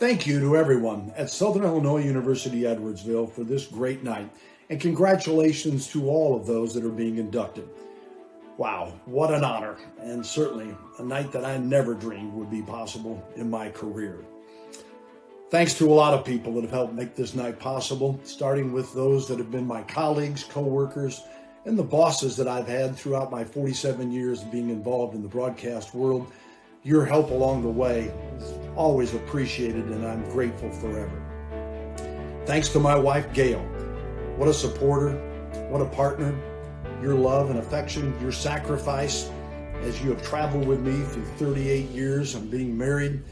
Thank you to everyone at Southern Illinois University Edwardsville for this great night, and congratulations to all of those that are being inducted. Wow, what an honor, and certainly a night that I never dreamed would be possible in my career. Thanks to a lot of people that have helped make this night possible, starting with those that have been my colleagues, co-workers, and the bosses that I've had throughout my 47 years of being involved in the broadcast world. Your help along the way is always appreciated, and I'm grateful forever. Thanks to my wife, Gail. What a supporter, what a partner. Your love and affection, your sacrifice as you have traveled with me through 38 years of being married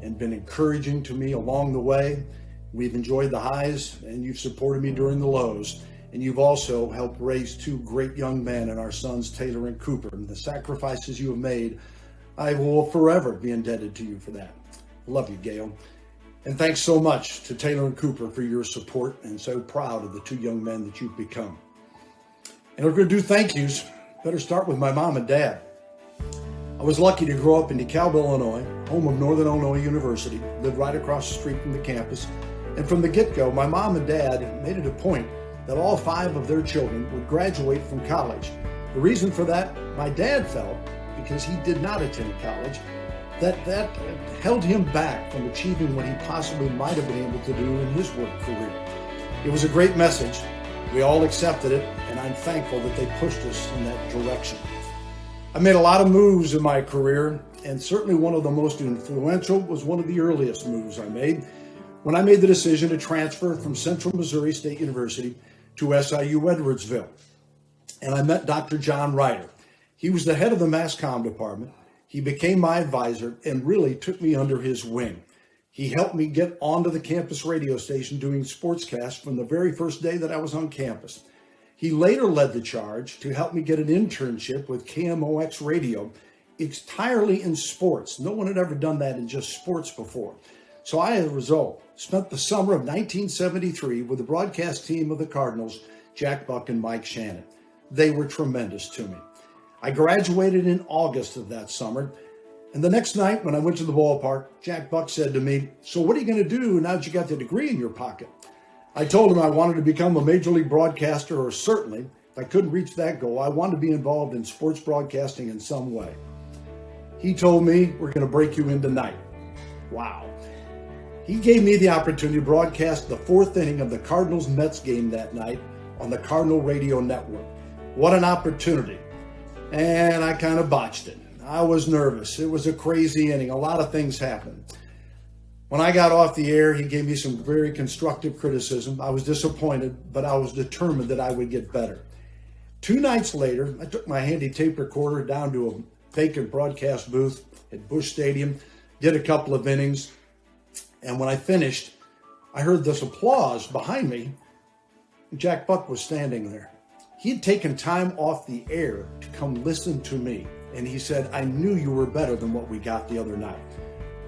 and been encouraging to me along the way. We've enjoyed the highs, and you've supported me during the lows. And you've also helped raise two great young men and our sons, Taylor and Cooper. And the sacrifices you have made, I will forever be indebted to you for that. Love you, Gail. And thanks so much to Taylor and Cooper for your support, and so proud of the two young men that you've become. And we're going to do thank yous. Better start with my mom and dad. I was lucky to grow up in DeKalb, Illinois, home of Northern Illinois University, lived right across the street from the campus. And from the get-go, my mom and dad made it a point that all 5 of their children would graduate from college. The reason for that, my dad felt, because he did not attend college, that held him back from achieving what he possibly might have been able to do in his work career. It was a great message. We all accepted it, and I'm thankful that they pushed us in that direction. I made a lot of moves in my career, and certainly one of the most influential was one of the earliest moves I made when I made the decision to transfer from Central Missouri State University to SIU Edwardsville. And I met Dr. John Ryder. He was the head of the mass comm department. He became my advisor and really took me under his wing. He helped me get onto the campus radio station doing sportscasts from the very first day that I was on campus. He later led the charge to help me get an internship with KMOX Radio, entirely in sports. No one had ever done that in just sports before. So I, as a result, spent the summer of 1973 with the broadcast team of the Cardinals, Jack Buck and Mike Shannon. They were tremendous to me. I graduated in August of that summer, and the next night when I went to the ballpark, Jack Buck said to me, "So what are you going to do now that you got the degree in your pocket?" I told him I wanted to become a major league broadcaster, or certainly, if I couldn't reach that goal, I wanted to be involved in sports broadcasting in some way. He told me, "We're going to break you in tonight." Wow. He gave me the opportunity to broadcast the 4th inning of the Cardinals-Mets game that night on the Cardinal Radio Network. What an opportunity. And I kind of botched it. I was nervous. It was a crazy inning. A lot of things happened. When I got off the air, he gave me some very constructive criticism. I was disappointed, but I was determined that I would get better. 2 nights later, I took my handy tape recorder down to a vacant broadcast booth at Busch Stadium, did a couple of innings, and when I finished, I heard this applause behind me. Jack Buck was standing there. He had taken time off the air to come listen to me, and he said, "I knew you were better than what we got the other night."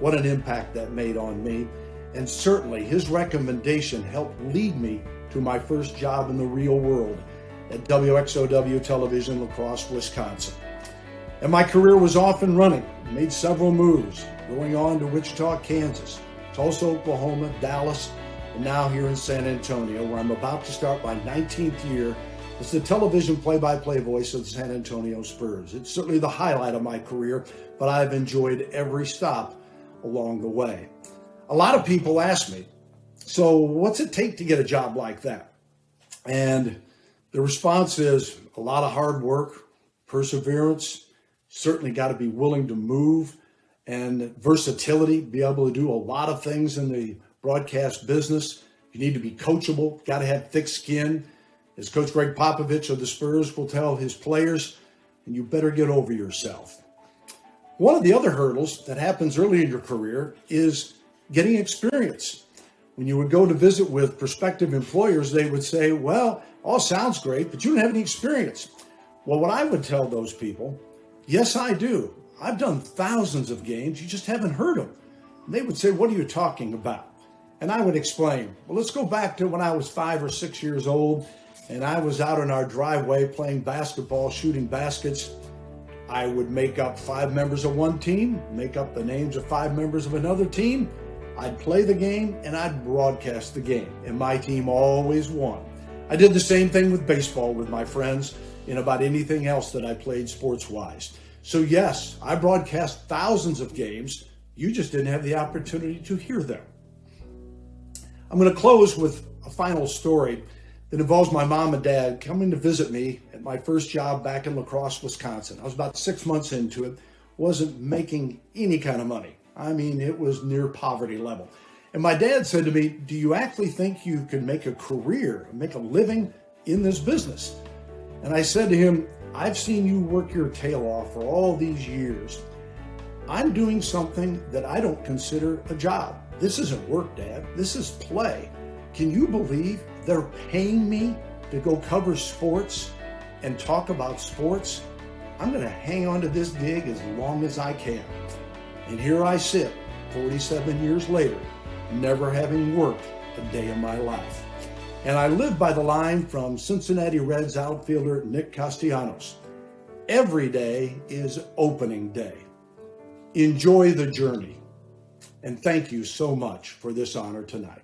What an impact that made on me, and certainly his recommendation helped lead me to my first job in the real world at WXOW Television, La Crosse, Wisconsin. And my career was off and running, made several moves, going on to Wichita, Kansas, Tulsa, Oklahoma, Dallas, and now here in San Antonio, where I'm about to start my 19th year as the television play-by-play voice of the San Antonio Spurs. It's certainly the highlight of my career, but I've enjoyed every stop along the way. A lot of people ask me, "So what's it take to get a job like that?" And the response is a lot of hard work, perseverance, certainly got to be willing to move, and versatility, be able to do a lot of things in the broadcast business. You need to be coachable, got to have thick skin. As Coach Greg Popovich of the Spurs will tell his players, and you better get over yourself. One of the other hurdles that happens early in your career is getting experience. When you would go to visit with prospective employers, they would say, "Well, all sounds great, but you don't have any experience." Well, what I would tell those people, "Yes, I do. I've done thousands of games. You just haven't heard them." And they would say, "What are you talking about?" And I would explain, "Well, let's go back to when I was 5 or 6 years old, and I was out in our driveway playing basketball, shooting baskets. I would make up 5 members of one team, make up the names of 5 members of another team, I'd play the game and I'd broadcast the game, and my team always won. I did the same thing with baseball with my friends and about anything else that I played sports-wise. So yes, I broadcast thousands of games. You just didn't have the opportunity to hear them. I'm going to close with a final story that involves my mom and dad coming to visit me at my first job back in La Crosse, Wisconsin. I was about 6 months into it, wasn't making any kind of money. I mean, it was near poverty level. And my dad said to me, "Do you actually think you could make a career, make a living in this business?" And I said to him, "I've seen you work your tail off for all these years. I'm doing something that I don't consider a job. This isn't work, Dad. This is play. Can you believe they're paying me to go cover sports and talk about sports? I'm going to hang on to this gig as long as I can." And here I sit, 47 years later, never having worked a day in my life. And I live by the line from Cincinnati Reds outfielder Nick Castellanos. Every day is opening day. Enjoy the journey. And thank you so much for this honor tonight.